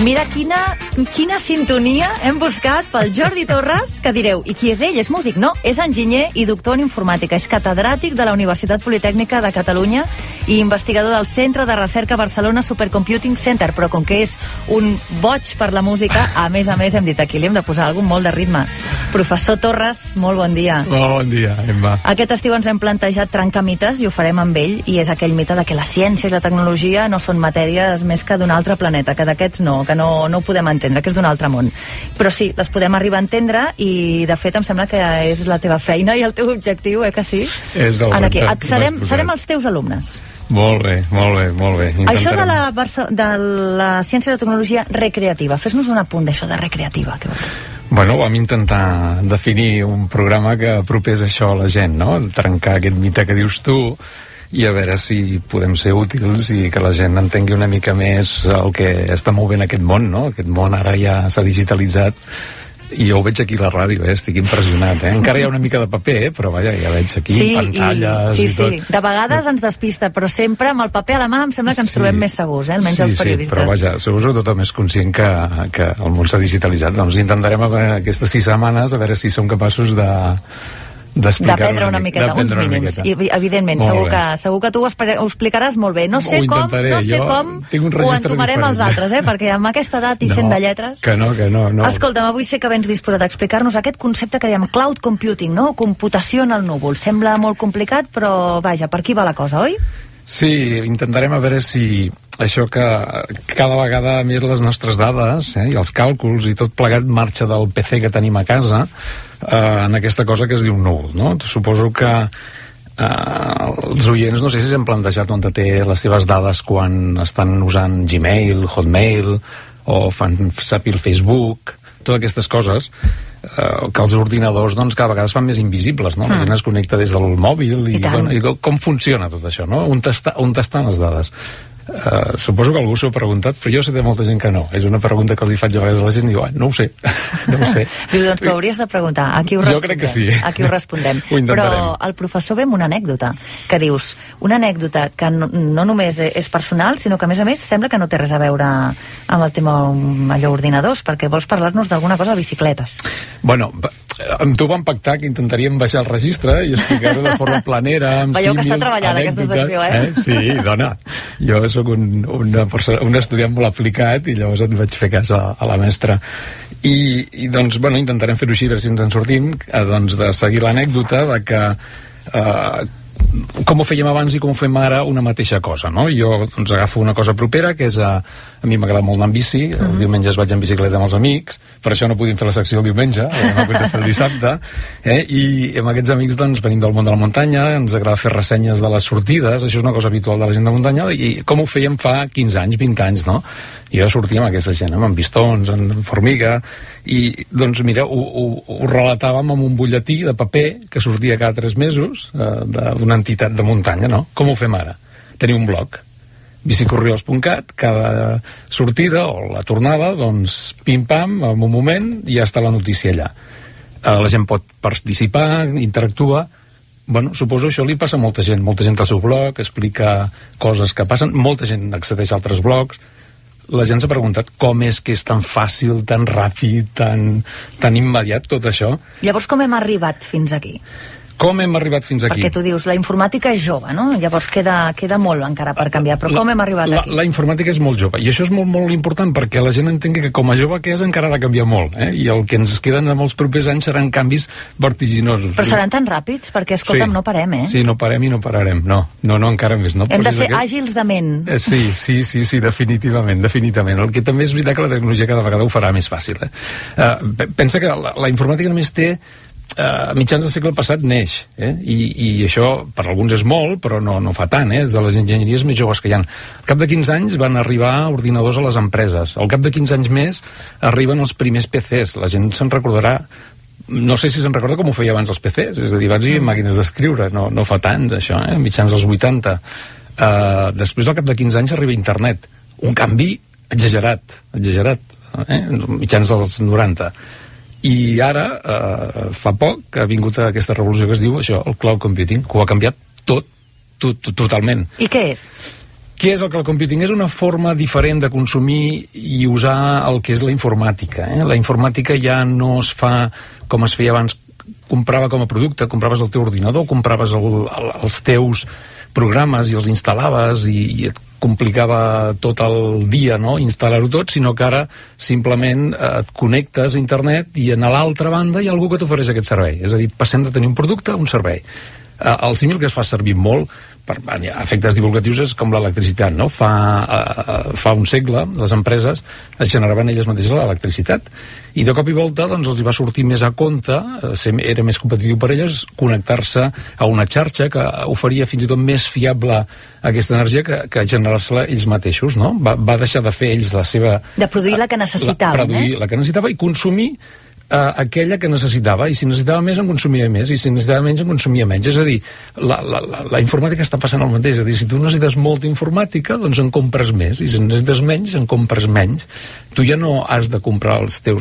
Mira quina sintonia hem buscat pel Jordi Torres, que direu, i qui és ell? És músic? No, és enginyer i doctor en informàtica. És catedràtic de la Universitat Politècnica de Catalunya i investigador del Centre de Recerca Barcelona Supercomputing Center, però com que és un boig per la música, a més hem dit aquí li hem de posar alguna molt de ritme. Professor Torres, molt bon dia. Molt bon dia, Emma. Aquest estiu ens hem plantejat trencar mites i ho farem amb ell, i és aquell mite de que la ciència i la tecnologia no són matèries més que d'un altre planeta, que d'aquests no, que no ho podem entendre, que és d'un altre món. Però sí, les podem arribar a entendre i, de fet, em sembla que és la teva feina i el teu objectiu, que sí? És el serem els teus alumnes. Molt bé. Intentarem. Això de la ciència i la tecnologia recreativa, fes-nos un apunt d'això de recreativa. Bueno, vam intentar definir un programa que apropés això a la gent, no? Trencar aquest mite que dius tu i a veure si podem ser útils i que la gent entengui una mica més el que està movent aquest món, no? Aquest món ara ja s'ha digitalitzat i jo ho veig aquí a la ràdio, estic impressionat, Encara hi ha una mica de paper, però vaja, ja veig aquí pantalles i tot. Sí, de vegades ens despista, però sempre amb el paper a la mà em sembla que ens trobem més segurs, almenys els periodistes. Sí, però vaja, suposo que tothom és conscient que el món s'ha digitalitzat. Doncs intentarem aquestes 6 setmanes a veure si som capaços d'aprendre una miqueta, uns mínims. I, evidentment, segur que tu ho explicaràs molt bé. No sé com ho entomarem els altres, perquè amb aquesta edat i sent de lletres... Que no. Escolta'm, avui sé que vens disposat a explicar-nos aquest concepte que diem cloud computing, no? Computació en el núvol. Sembla molt complicat, però vaja, per aquí va la cosa, oi? Sí, intentarem a veure si això que cada vegada més les nostres dades i els càlculs i tot plegat marxa del PC que tenim a casa en aquesta cosa que es diu núvol, no? Suposo que els oients no sé si s'han plantejat on té les seves dades quan estan usant Gmail, Hotmail o fan servir el Facebook, totes aquestes coses que els ordinadors doncs cada vegada es fan més invisibles, no? La gent es connecta des del mòbil i com funciona tot això, no? On estan les dades? Suposo que algú s'ho ha preguntat, però jo sé de molta gent que no. És una pregunta que els hi faig a vegades a la gent i diu, no ho sé. Diu, doncs t'ho hauries de preguntar, aquí ho respondem. Jo crec que sí. Aquí ho respondem. Però el professor ve amb una anècdota, que dius, una anècdota que no només és personal, sinó que a més sembla que no té res a veure amb el tema allò ordinadors, perquè vols parlar-nos d'alguna cosa de bicicletes. Bueno, amb tu vam pactar que intentaríem baixar el registre i explicar-ho de forma planera, amb símils, que està treballant aquesta secció, Sí, dona. Jo soc un estudiant molt aplicat i llavors et vaig fer cas a la mestra. I doncs, bueno, intentarem fer-ho així, a veure si ens en sortim, doncs de seguir l'anècdota de que com ho fèiem abans i com ho fem ara una mateixa cosa, no? Jo doncs agafo una cosa propera, que és a mi m'agrada molt anar amb bici, els diumenges vaig en bicicleta amb els amics, per això no podíem fer la secció el diumenge, no podíem fer el dissabte, i amb aquests amics doncs venim del món de la muntanya, ens agrada fer ressenyes de les sortides, això és una cosa habitual de la gent de muntanya, i com ho fèiem fa 15 anys, 20 anys, no? I jo sortia amb aquesta gent, amb pistons, amb formiga, i doncs mira, ho relatàvem amb un butlletí de paper que sortia cada 3 mesos d'una entitat de muntanya, no? Com ho fem ara? Tenim un blog, bicicorriols.cat, cada sortida o la tornada, doncs pim-pam, en un moment, i ja està la notícia allà. La gent pot participar, interactuar. Bueno, suposo això li passa a molta gent al seu blog, explica coses que passen, molta gent accedeix a altres blogs. La gent s'ha preguntat com és que és tan fàcil, tan ràpid, tan immediat tot això. Llavors com hem arribat fins aquí? Com hem arribat fins aquí? Perquè tu dius, la informàtica és jove, no? Llavors queda molt encara per canviar, però com hem arribat aquí? La informàtica és molt jove, i això és molt, molt important, perquè la gent entengui que com a jove que és encara ha de canviar molt, i el que ens queden en els propers anys seran canvis vertiginosos. Però seran tan ràpids? Perquè, escolta'm, no parem, Sí, no parem i no pararem, no, encara més. No. Hem de ser àgils de ment. Sí, definitivament. El que també és veritat que la tecnologia cada vegada ho farà més fàcil. Pensa que la informàtica només té a mitjans del segle passat neix, i això per alguns és molt, però no fa tant, és de les enginyeries més joves que hi ha. Al cap de 15 anys van arribar ordinadors a les empreses, al cap de 15 anys més arriben els primers PCs, la gent se'n recordarà, no sé si se'n recorda com ho feia abans els PCs, és a dir, abans hi havia màquines d'escriure, no fa tants això, mitjans dels 80. Després al cap de 15 anys arriba internet, un canvi exagerat, mitjans dels 90. I ara, fa poc, ha vingut aquesta revolució que es diu això, el cloud computing, que ho ha canviat tot, totalment. I què és? Què és el cloud computing? És una forma diferent de consumir i usar el que és la informàtica. La informàtica ja no es fa com es feia abans, comprava com a producte, compraves el teu ordinador, compraves els teus programes i els instal·laves i et complicava tot el dia, no?, instal·lar-ho tot, sinó que ara simplement et connectes a internet i a l'altra banda hi ha algú que t'ofereix aquest servei. És a dir, passem de tenir un producte a un servei. El símil que es fa servir molt per efectes divulgatius és com l'electricitat, no? Fa un segle les empreses es generaven elles mateixes l'electricitat i de cop i volta doncs, els hi va sortir més a compte, era més competitiu per elles connectar-se a una xarxa que oferia fins i tot més fiable aquesta energia que generar-se-la ells mateixos, no? Va deixar de fer ells la seva... De produir la que necessitaven, produir la que necessitava i consumir aquella que necessitava, i si necessitava més en consumia més, i si necessitava menys en consumia menys. És a dir, la informàtica està passant el mateix. És a dir, si tu necessites molta informàtica, doncs en compres més, i si necessites menys, en compres menys. Tu ja no has de comprar els teus...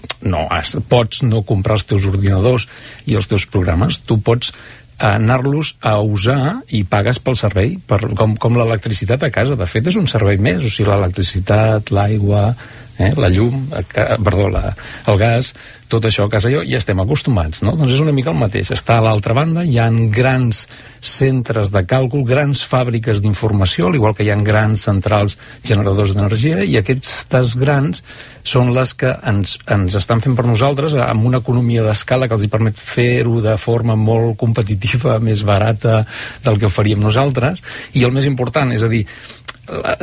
pots no comprar els teus ordinadors i els teus programes, tu pots anar-los a usar i pagues pel servei, com l'electricitat a casa. De fet, és un servei més, o sigui, l'electricitat, l'aigua, la llum, el gas, tot això a casa ja estem acostumats, no? Doncs és una mica el mateix. Està a l'altra banda, hi ha grans centres de càlcul, grans fàbriques d'informació, al igual que hi ha grans centrals generadors d'energia, i aquestes grans són les que ens estan fent per nosaltres amb una economia d'escala que els hi permet fer-ho de forma molt competitiva, més barata del que ho faríem nosaltres, i el més important, és a dir,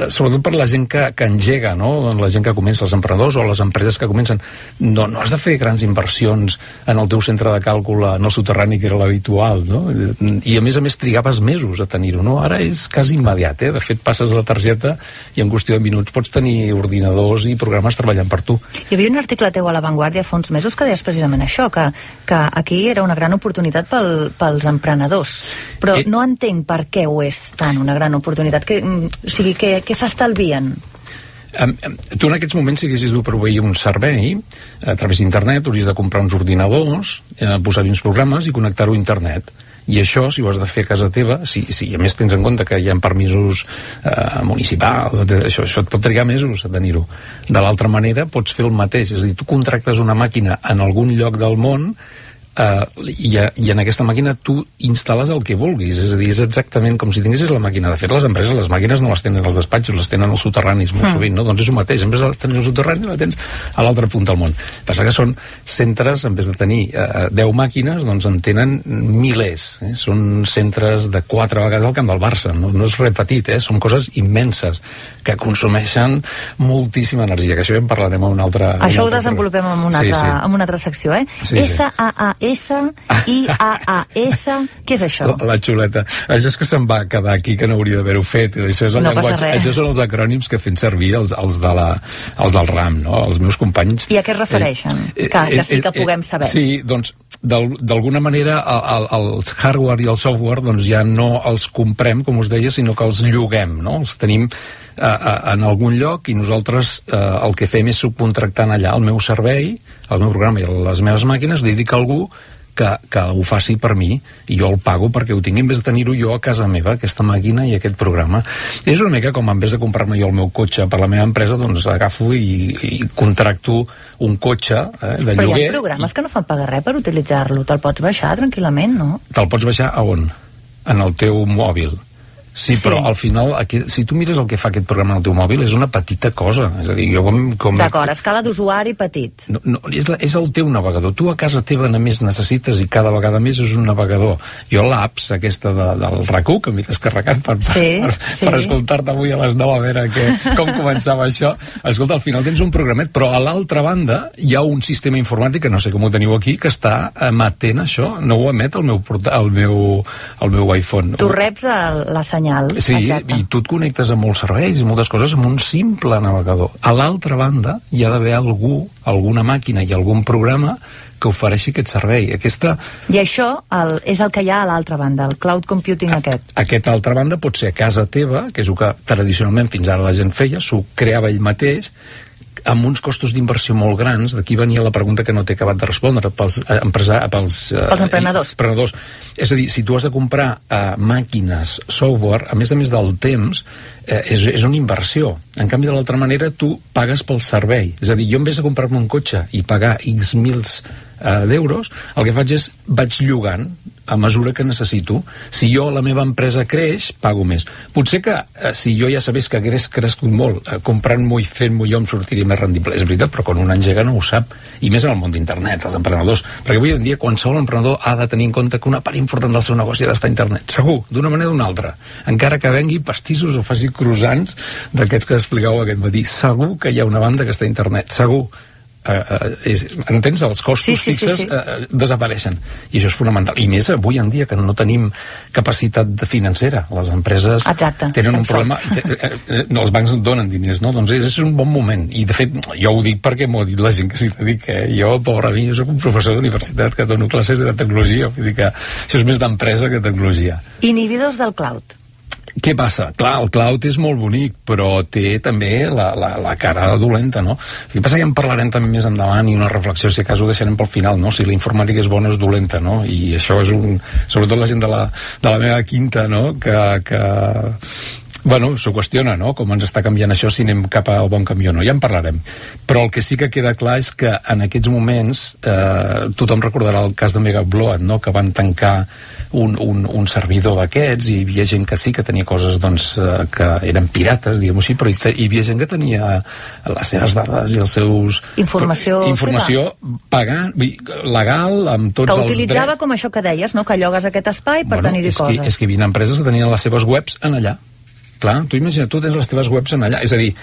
sobretot per la gent que engega, no? La gent que comença, els emprenedors o les empreses que comencen, no has de fer grans inversions en el teu centre de càlcul en el soterrani, que era l'habitual, no? I a més trigaves mesos a tenir-ho, no? Ara és quasi immediat, de fet passes la targeta i en qüestió de minuts pots tenir ordinadors i programes treballant per tu. Hi havia un article teu a La Vanguardia fa uns mesos que deies precisament això, que aquí era una gran oportunitat pels emprenedors, però no entenc per què ho és tant una gran oportunitat, que s'estalvien. Tu en aquests moments, si haguessis de proveir un servei a través d'internet, hauries de comprar uns ordinadors, posar-hi uns programes i connectar-ho a internet. I això, si ho has de fer a casa teva, si a més tens en compte que hi ha permisos municipals, això et pot trigar mesos a tenir-ho. De l'altra manera, pots fer el mateix. És a dir, tu contractes una màquina en algun lloc del món i en aquesta màquina tu instal·les el que vulguis, és a dir, és exactament com si tinguessis la màquina. De fet, les empreses, les màquines no les tenen als despatxos, les tenen als soterranis molt sovint, no? Doncs és el mateix, en vez de tenir al soterrani la tens a l'altre punt del món. Passa que són centres, en vez de tenir 10 màquines, doncs en tenen milers, són centres de 4 vegades al camp del Barça, no és repetit, són coses immenses que consumeixen moltíssima energia, que això ja en parlarem en una altra... Això ho desenvolupem en una altra secció, S-A-A-S-I-A-A-S, què és això? La xuleta. Això és que se'n va quedar aquí, que no hauria d'haver-ho fet. Això és el llenguatge. Això són els acrònims que fem servir els del RAM, no? Els meus companys. I a què es refereixen? Que sí que puguem saber. Sí, doncs, d'alguna manera, els hardware i el software doncs ja no els comprem, com us deia, sinó que els lloguem, no? Els tenim en algun lloc i nosaltres el que fem és subcontractant allà el meu servei, el meu programa i les meves màquines, li dic a algú que ho faci per mi i jo el pago perquè ho tingui en vez de tenir-ho jo a casa meva, aquesta màquina i aquest programa. És una mica com en vez de comprar-me jo el meu cotxe per la meva empresa, doncs agafo i contracto un cotxe de lloguer. Però hi ha programes que no fan pagar res per utilitzar-lo, te'l pots baixar tranquil·lament, no? Te'l pots baixar a on? En el teu mòbil. Sí, però al final, si tu mires el que fa aquest programa en el teu mòbil, és una petita cosa. És a dir, jo D'acord, a escala d'usuari petit. No, és el teu navegador. Tu a casa teva només necessites, i cada vegada més, és un navegador. Jo l'apps aquesta del RAC1, que m'he descarregat per escoltar-te avui a les 9 a veure com començava això. Escolta, al final tens un programet, però a l'altra banda hi ha un sistema informàtic, que no sé com ho teniu aquí, que està emetent això. No ho emet el meu iPhone. Tu reps la senyal. Sí, exacte. I tu et connectes a molts serveis i moltes coses amb un simple navegador. A l'altra banda hi ha d'haver alguna màquina i algun programa que ofereixi aquest servei. I això és el que hi ha a l'altra banda, el cloud computing aquest. Aquesta altra banda pot ser a casa teva, que és el que tradicionalment fins ara la gent feia, s'ho creava ell mateix, amb uns costos d'inversió molt grans. D'aquí venia la pregunta que no t'he acabat de respondre, pels emprenedors. És a dir, si tu has de comprar màquines, software, a més del temps, és una inversió. En canvi, de l'altra manera, tu pagues pel servei. És a dir, jo en vez de comprar-me un cotxe i pagar X mils d'euros, el que faig és vaig llogant a mesura que necessito. Si jo, la meva empresa creix, pago més. Potser que si jo ja sabés que hagués crescut molt, comprant-m'ho i fent-m'ho jo em sortiria més rendible. És veritat, però quan un engega no ho sap. I més en el món d'internet, els emprenedors. Perquè avui en dia qualsevol emprenedor ha de tenir en compte que una part important del seu negoci ha d'estar a internet. Segur, d'una manera o d'una altra. Encara que vengui pastissos o faci croissants d'aquests que explicàveu aquest matí. Segur que hi ha una banda que està a internet. Segur. Entens? Els costos fixes desapareixen, i això és fonamental, i més avui en dia que no tenim capacitat financera. Les empreses tenen un problema, els bancs no donen diners, no? Doncs és un bon moment, i de fet jo ho dic perquè m'ho ha dit la gent que s'hi dedica. Jo, pobre mi, jo soc un professor d'universitat que dono classes de tecnologia, vull dir que això és més d'empresa que tecnologia. Inhibidors del cloud. Què passa? Clar, el cloud és molt bonic, però té també la cara dolenta, no? El que passa que ja en parlarem també més endavant, i una reflexió, si a cas ho deixarem pel final, no? Si la informàtica és bona o és dolenta, no? I això és sobretot la gent de la meva quinta, no? Que bueno, s'ho qüestiona, no? Com ens està canviant això, si anem cap al bon camí o no. Ja en parlarem. Però el que sí que queda clar és que en aquests moments tothom recordarà el cas de Megabloat, no? Que van tancar un servidor d'aquests, i hi havia gent que sí que tenia coses, doncs, que eren pirates, diguem-ho així, però hi havia gent que tenia les seves dades i els seus... Informació pagant, legal, amb tots els drets. Que utilitzava com això que deies, no? Que llogues aquest espai per tenir-hi coses. És que hi havia empreses que tenien les seves webs en allà. Clar, tu imagina, tu tens les teves webs en allà. És a dir,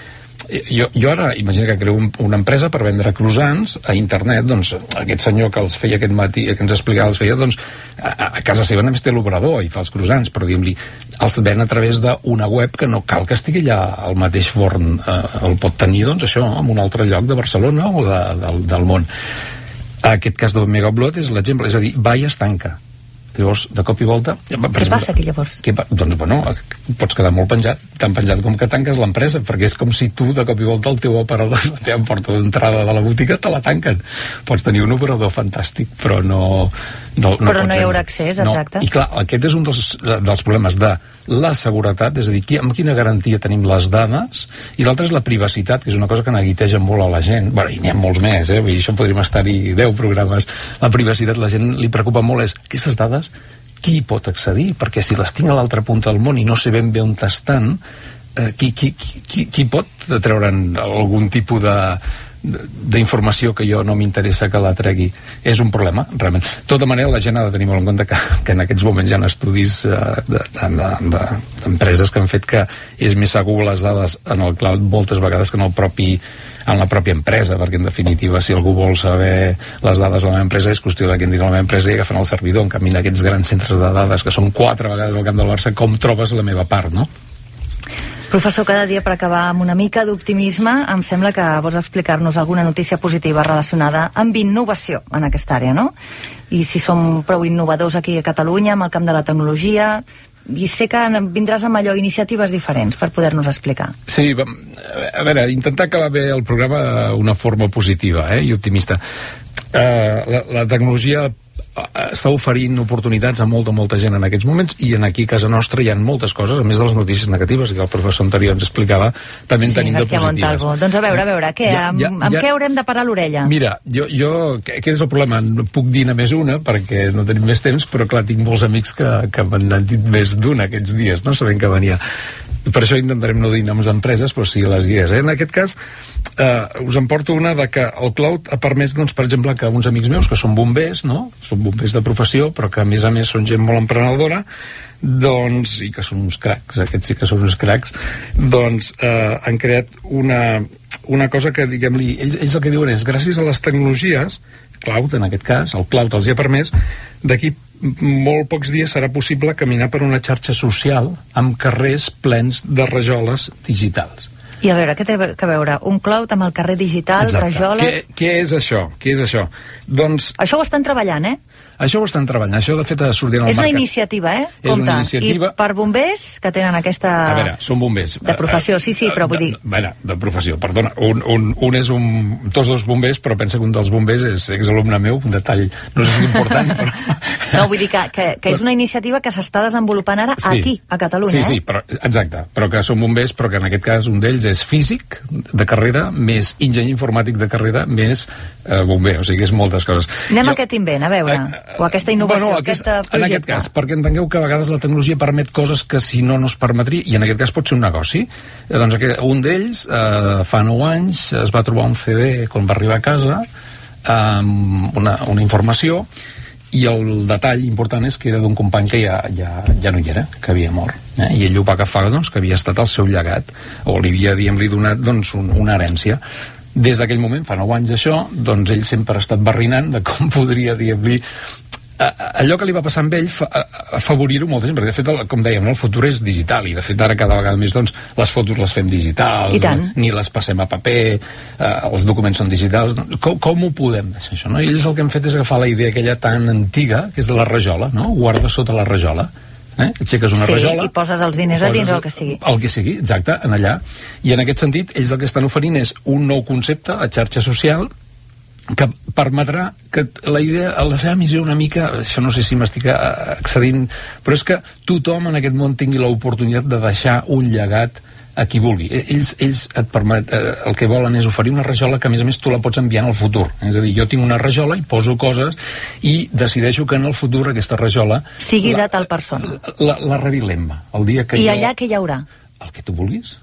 jo ara, imagina que creo una empresa per vendre croissants a internet, doncs aquest senyor que els feia aquest matí, que ens explicava, els feia, doncs a casa seva només té l'obrador i fa els croissants, però diguem-li, els ven a través d'una web que no cal que estigui allà al mateix forn, el pot tenir, doncs això, en un altre lloc de Barcelona o del món. Aquest cas del Megabloat és l'exemple, és a dir, va i es tanca. Llavors, de cop i volta... Què passa aquí, llavors? Doncs, bueno, pots quedar molt penjat, tan penjat com que tanques l'empresa, perquè és com si tu, de cop i volta, el teu operador, la teva porta d'entrada de la botiga, te la tanquen. Pots tenir un operador fantàstic, però no però no hi haurà accés, exacte. I clar, aquest és un dels problemes de la seguretat, és a dir, amb quina garantia tenim les dades, i l'altre és la privacitat, que és una cosa que neguiteja molt a la gent. Bueno, i n'hi ha molts més, vull dir, això podríem estar-hi 10 programes. La privacitat, la gent li preocupa molt, és aquestes dades, qui pot accedir? Perquè si les tinc a l'altra punta del món i no sé ben bé on estan, qui pot treure'n algun tipus d'informació que jo no m'interessa que la tregui? És un problema, realment. De tota manera, la gent ha de tenir molt en compte que en aquests moments hi ha estudis d'empreses que han fet que és més segur les dades en el cloud moltes vegades que en la pròpia empresa, perquè en definitiva si algú vol saber les dades de la meva empresa és qüestió de que entri a la meva empresa i agafen el servidor. En canvi, en aquests grans centres de dades que són 4 vegades al Camp del Barça, com trobes la meva part, no? Professor, cada dia per acabar amb una mica d'optimisme, em sembla que vols explicar-nos alguna notícia positiva relacionada amb innovació en aquesta àrea, no? I si som prou innovadors aquí a Catalunya, amb el camp de la tecnologia, i sé que vindràs amb allò iniciatives diferents per poder-nos explicar. Sí, a veure, intentar acabar bé el programa d'una forma positiva i optimista. La tecnologia està oferint oportunitats a molta gent en aquests moments, i aquí a casa nostra hi ha moltes coses, a més de les notícies negatives que el professor anterior ens explicava, també en tenim de positives. Doncs a veure, amb què haurem de parar l'orella? Mira, jo aquest és el problema, no puc dir només una perquè no tenim més temps, però clar, tinc molts amics que m'han dit més d'una aquests dies, no sabent que venia. Per això intentarem no dir noms d'empreses, però sí les guies. En aquest cas, us en porto una de que el cloud ha permès, doncs, per exemple, que uns amics meus, que són bombers, no? Són bombers de professió, però que a més són gent molt emprenedora, doncs, i que són uns cracs, aquests sí que són uns cracs, doncs han creat una cosa que, diguem-li, ells el que diuen és, gràcies a les tecnologies, cloud en aquest cas, el cloud els hi ha permès, d'aquí molt pocs dies serà possible caminar per una xarxa social amb carrers plens de rajoles digitals. I a veure, què té a veure un cloud amb el carrer digital, rajoles... Què és això? Doncs... Això ho estan treballant, Això ho estan treballant, això de fet sortirà al mercat. És una iniciativa, És una iniciativa. I per bombers que tenen aquesta... A veure, són bombers. De professió, sí, però vull dir... De professió, perdona. Un és tots dos bombers, però pensa que un dels bombers és exalumne meu, un detall, no sé si és important, però... No, vull dir que és una iniciativa que s'està desenvolupant ara aquí, a Catalunya, Sí, però, exacte, però que són bombers, però que en aquest cas un d'ells és físic de carrera, més enginyer informàtic de carrera, més bomber, o sigui que és moltes coses. Anem a aquest invent, a veure, o aquesta innovació, aquesta projecte. En aquest cas, perquè entengueu que a vegades la tecnologia permet coses que si no es permetria, i en aquest cas pot ser un negoci. Doncs un d'ells, fa 9 anys, es va trobar un CD quan va arribar a casa, una informació, i el detall important és que era d'un company que ja no hi era, que havia mort. I ell ho va agafar, doncs, que havia estat el seu llegat, o li havia, diguem-li, donat doncs, una herència. Des d'aquell moment, fa 9 anys això, doncs ell sempre ha estat barrinant de com podria, diguem-li, allò que li va passar amb ell afavorir-ho molta gent, perquè de fet, com dèiem, el futur és digital, i de fet ara cada vegada més doncs, les fotos les fem digitals, ni les passem a paper, els documents són digitals. Com ho podem deixar això? No? I ells el que han fet és agafar la idea aquella tan antiga, que és de la rajola, no? Guarda sota la rajola, aixeques una rajola, i poses els diners a dins, el que sigui. El que sigui, exacte, en allà. I en aquest sentit, ells el que estan oferint és un nou concepte, la xarxa social, que permetrà que la idea, la seva missió una mica, això no sé si m'estic accedint, però és que tothom en aquest món tingui l'oportunitat de deixar un llegat a qui vulgui. Ells et permet, el que volen és oferir una rajola que a més tu la pots enviar en el futur. És a dir, jo tinc una rajola i poso coses i decideixo que en el futur aquesta rajola sigui de tal persona. La rebi l'Emma. El dia que I allà què hi haurà? El que tu vulguis.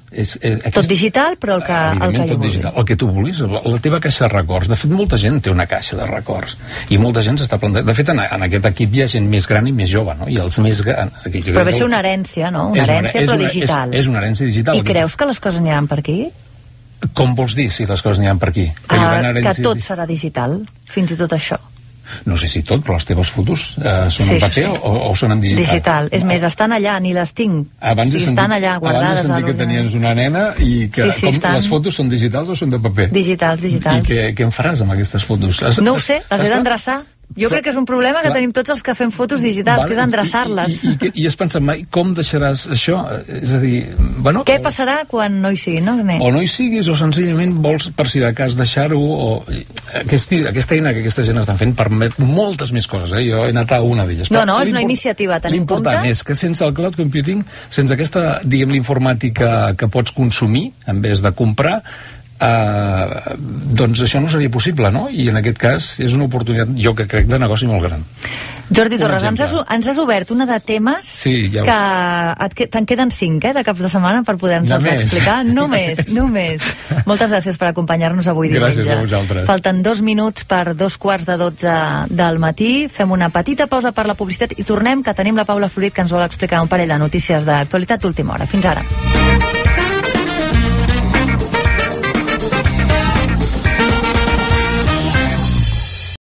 Tot digital, però el que tot digital, el que tu vulguis, la teva caixa de records. De fet, molta gent té una caixa de records i molta gent s'està plantejant. De fet, en aquest equip hi ha gent més gran i més jove, no? I els més grans... Però va ser una herència, no? Una herència, però digital. És una herència digital. I creus que les coses aniran per aquí? Com vols dir, si les coses aniran per aquí? Que tot serà digital, fins i tot això. No sé si tot, però les teves fotos són en paper o són en digital? Digital. És més, estan allà, ni les tinc. Estan allà guardades. Abans he sentit que tenies una nena i que les fotos són digitals o són de paper? Digitals. I què en faràs amb aquestes fotos? No ho sé, les he d'endreçar. Jo crec que és un problema que tenim tots els que fem fotos digitals, que és endreçar-les. I has pensat mai com deixaràs això? És a dir, bueno... Què passarà quan no hi sigui, no? O no hi siguis, o senzillament vols, per si de cas, deixar-ho, o... Aquesta eina que aquesta gent estan fent permet moltes més coses, Jo he anat a una d'elles. No, és una iniciativa a tenir en compte. L'important és que sense el cloud computing, sense aquesta, diguem-li, informàtica que pots consumir, en vez de comprar, doncs això no seria possible, no? I en aquest cas és una oportunitat, jo que crec, de negoci molt gran. Jordi Torres, ens has obert una de temes que te'n queden 5, de caps de setmana per poder-nos explicar. Només. Moltes gràcies per acompanyar-nos avui diumenge. Gràcies a vosaltres. Falten 2 minuts per 2:45 del matí. Fem una petita pausa per la publicitat i tornem, que tenim la Paula Florit, que ens vol explicar un parell de notícies d'actualitat d'última hora. Fins ara.